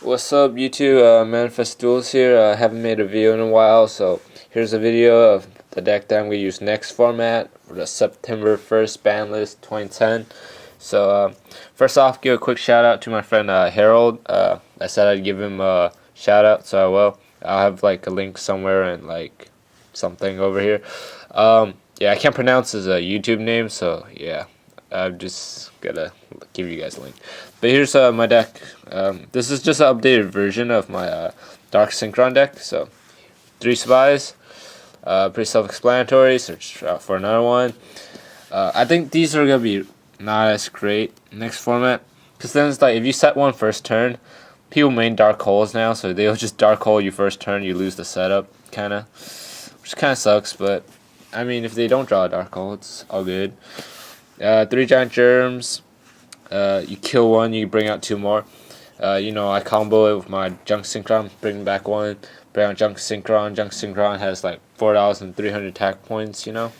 What's up YouTube, Manifest Duels here. I haven't made a video in a while, so here's a video of the deck that I'm going to use next format for the September 1st ban list 2010. So first off, give a quick shout out to my friend Harold. I said I'd give him a shout out, so I will. I'll have like a link somewhere and like something over here. Yeah, I can't pronounce his YouTube name, so yeah. I'm just gonna give you guys a link. But here's my deck. This is just an updated version of my Dark Synchron deck. So 3 spies, pretty self-explanatory. Search out for another one. I think these are gonna be not as great next format, because then it's like if you set one first turn, people main dark holes now, so they'll just dark hole you first turn, you lose the setup, kinda, which kinda sucks. But I mean, if they don't draw a dark hole, it's all good. 3 giant germs. You kill one, you bring out 2 more. I combo it with my junk synchron, bring back 1, bring out junk synchron. Junk synchron has like 4,300 attack points. If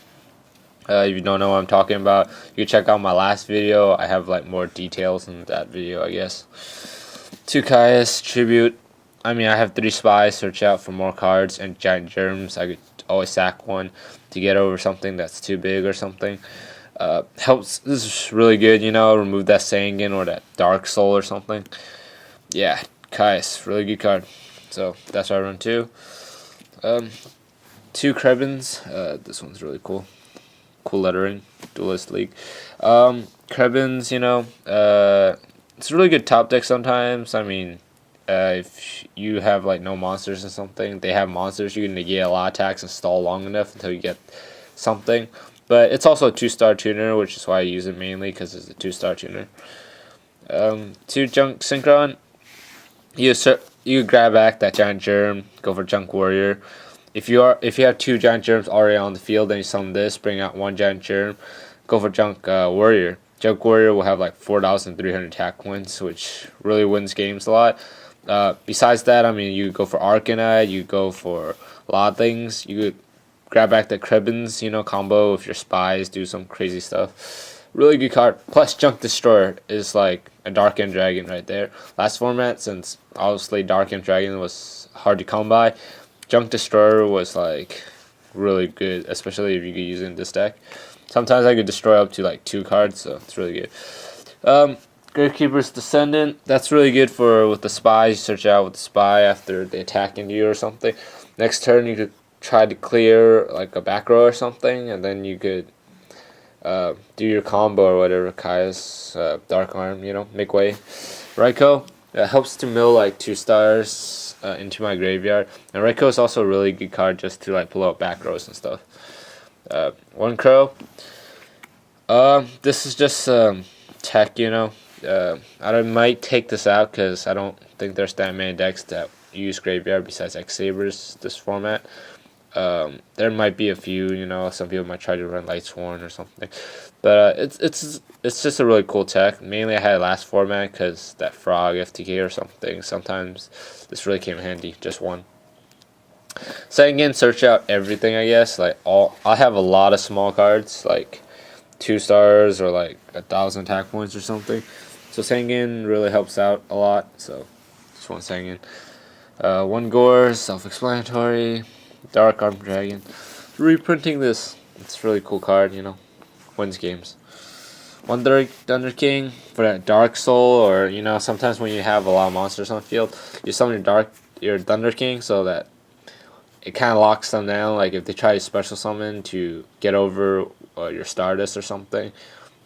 you don't know what I'm talking about, you can check out my last video. I have like more details in that video, I guess. 2 Caius tribute. I mean, I have 3 spies. Search out for more cards and giant germs. I could always sack 1 to get over something that's too big or something. Helps. This is really good, remove that Sangan or that Dark Soul or something. Yeah, Caius, really good card. So that's why I run 2. 2 Krebins. This one's really cool. Cool lettering. Duelist League. Krebins, it's a really good top deck sometimes. I mean, if you have like no monsters or something, they have monsters, you can negate a lot of attacks and stall long enough until you get something. But it's also a 2-star tuner, which is why I use it mainly, because it's a 2-star tuner. 2 junk synchron. You grab back that giant germ, go for junk warrior. If you have 2 giant germs already on the field, then you summon this, bring out 1 giant germ, go for junk warrior. Junk warrior will have like 4,300 attack points, which really wins games a lot. Besides that, I mean, you go for Arcanite, you go for a lot of things. You could grab back the Krebins, combo with your spies, do some crazy stuff. Really good card. Plus, Junk Destroyer is like a Dark End Dragon right there. Last format, since obviously Dark End Dragon was hard to come by, Junk Destroyer was like really good, especially if you could use it in this deck. Sometimes I could destroy up to like 2 cards, so it's really good. Gravekeeper's Descendant. That's really good for with the spies. You search out with the spy after they attack into you or something. Next turn, you could try to clear like a back row or something, and then you could do your combo or whatever. Caius, Dark Arm, make way. Raikou helps to mill like 2 stars into my graveyard, and Raikou is also a really good card just to like pull out back rows and stuff. 1 Crow. This is just tech, I might take this out because I don't think there's that many decks that use graveyard besides X-Sabers this format. There might be a few, some people might try to run Lightsworn or something, but it's just a really cool tech. Mainly I had it last format because that Frog FTK or something. Sometimes this really came in handy, just 1. Second again, search out everything, I guess. Like I have a lot of small cards, like 2 stars or like 1,000 attack points or something. So Sangan really helps out a lot. So just 1 Sangan. 1 Gore, self-explanatory. Dark Arm Dragon. Reprinting this. It's a really cool card, wins games. 1 Thunder King for that Dark Soul, or sometimes when you have a lot of monsters on the field, you summon your Thunder King so that it kind of locks them down. Like if they try to special summon to get over your Stardust or something,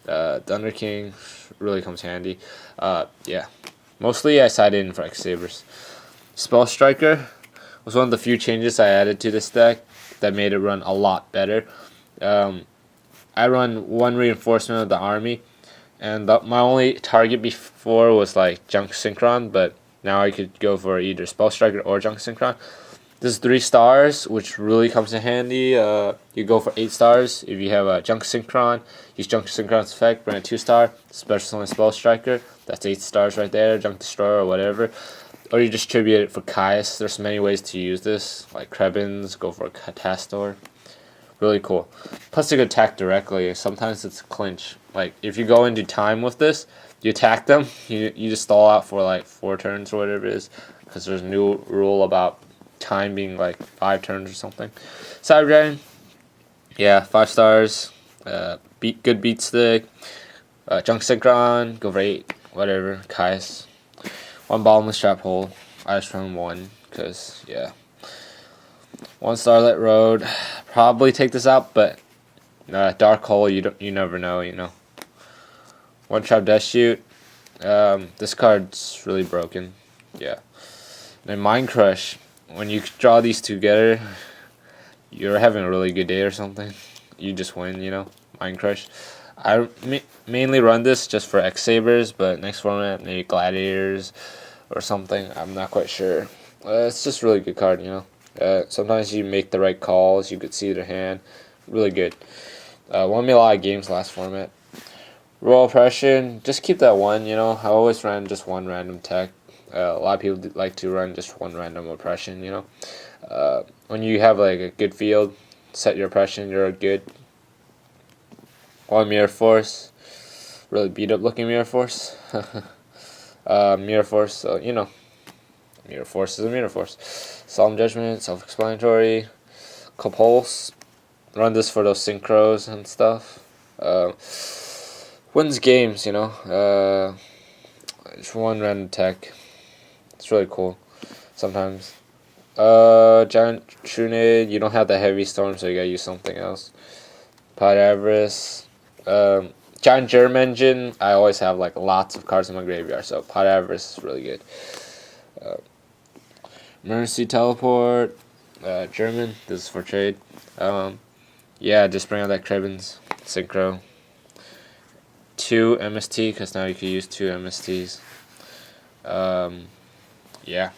Thunder King really comes handy. Yeah, mostly I side in for X-Sabers. Spell Striker was one of the few changes I added to this deck that made it run a lot better. I run 1 reinforcement of the army, and my only target before was like Junk Synchron, but now I could go for either Spell Striker or Junk Synchron. This is 3 stars, which really comes in handy. You go for 8 stars if you have a Junk Synchron. Use Junk Synchron's effect, bring a 2-star, special summon Spell Striker. That's 8 stars right there, Junk Destroyer or whatever. Or you distribute it for Caius. There's many ways to use this, like Krebins, go for a Catastor. Really cool. Plus, you can attack directly. Sometimes it's clinch. Like, if you go into time with this, you attack them, you just stall out for like 4 turns or whatever it is. Because there's a new rule about time being like 5 turns or something. Cyber Dragon, yeah, 5 stars. Good beat stick. Junk Synchron, go for 8. Whatever. Kais. 1 bottomless trap hole. I just run 1. Because, yeah. 1 Starlit Road. Probably take this out, but Dark Hole, you never know, you know. 1 Trap Death Shoot. This card's really broken. Yeah. Then Mind Crush. When you draw these together, you're having a really good day or something. You just win, you know. Mind Crush. I mainly run this just for X Sabers, but next format maybe Gladiators or something. I'm not quite sure. It's just a really good card, you know. Sometimes you make the right calls. You could see their hand. Really good. Won me a lot of games last format. Royal Oppression. Just keep that 1, you know. I always ran just 1 random tech. A lot of people like to run just 1 random oppression, you know. When you have like a good field, set your oppression, you're good. 1 Mirror Force. Really beat up looking Mirror Force. Mirror Force, so you know. Mirror Force is a Mirror Force. Solemn Judgment, self-explanatory. Compulse. Run this for those synchros and stuff. Wins games, you know. Just 1 random tech. It's really cool. Sometimes. Giant Trunade. You don't have the heavy storm, so you gotta use something else. Pod Avarice. Giant Germ Engine. I always have like lots of cards in my graveyard, so Pod Avarice is really good. Emergency Teleport. German. This is for trade. Yeah, just bring out that Krebens Synchro. 2 MST, because now you can use 2 MSTs. Yeah.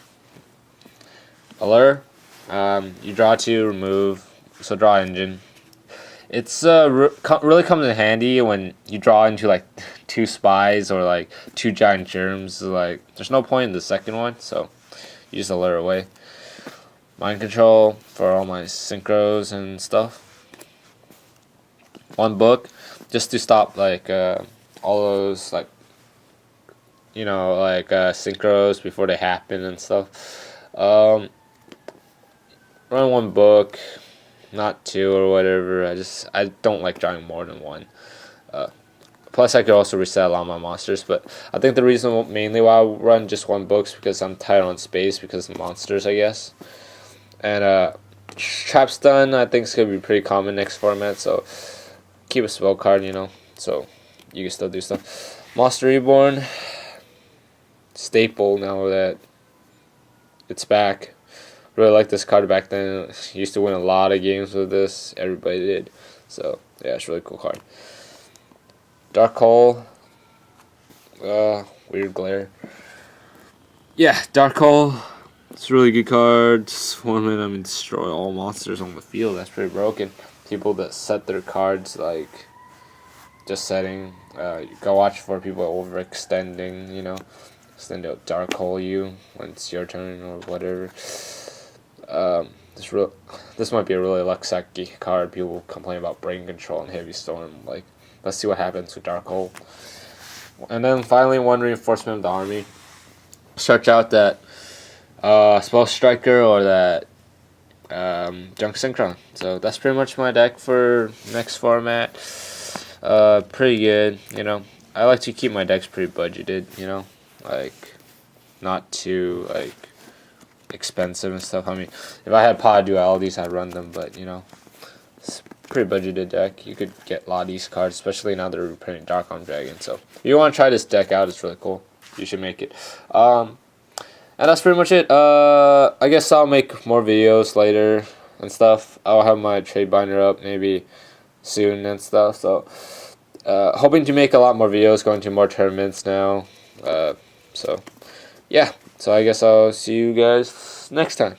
Allure. You draw 2, remove. So draw engine. It's really comes in handy when you draw into like 2 spies or like 2 giant germs. Like there's no point in the second one, so you just allure away. Mind control for all my synchros and stuff. 1 book, just to stop like all those like you know like synchros before they happen and stuff. Run 1 book. Not 2 or whatever. I don't like drawing more than 1. Plus, I could also reset a lot of my monsters. But I think the reason mainly why I run just 1 book is because I'm tight on space because of monsters, I guess. And Trap Stun, I think, is gonna be pretty common next format. So keep a spell card, you know. So you can still do stuff. Monster Reborn, staple now that it's back. Really like this card back then. Used to win a lot of games with this. Everybody did. So yeah, it's a really cool card. Dark Hole. Weird glare. Yeah, Dark Hole. It's a really good card. Swarm it, destroy all monsters on the field. That's pretty broken. People that set their cards like just setting. Go watch for people overextending. You know, extend out Dark Hole you when it's your turn or whatever. This might be a really luck-sucky card. People complain about Brain Control and Heavy Storm. Like, let's see what happens with Dark Hole. And then finally, 1 Reinforcement of the Army. Search out that Spell Striker or that Junk Synchron. So that's pretty much my deck for next format. Pretty good, you know. I like to keep my decks pretty budgeted, you know, like not too like expensive and stuff. I mean, if I had Pod Dualities, I'd run them, but you know, it's pretty budgeted deck. You could get a lot of these cards, especially now they're reprinting Dark on Dragon. So if you want to try this deck out, it's really cool. You should make it. And that's pretty much it. I guess I'll make more videos later and stuff. I'll have my trade binder up maybe soon and stuff. So hoping to make a lot more videos, going to more tournaments now. So yeah. So I guess I'll see you guys next time.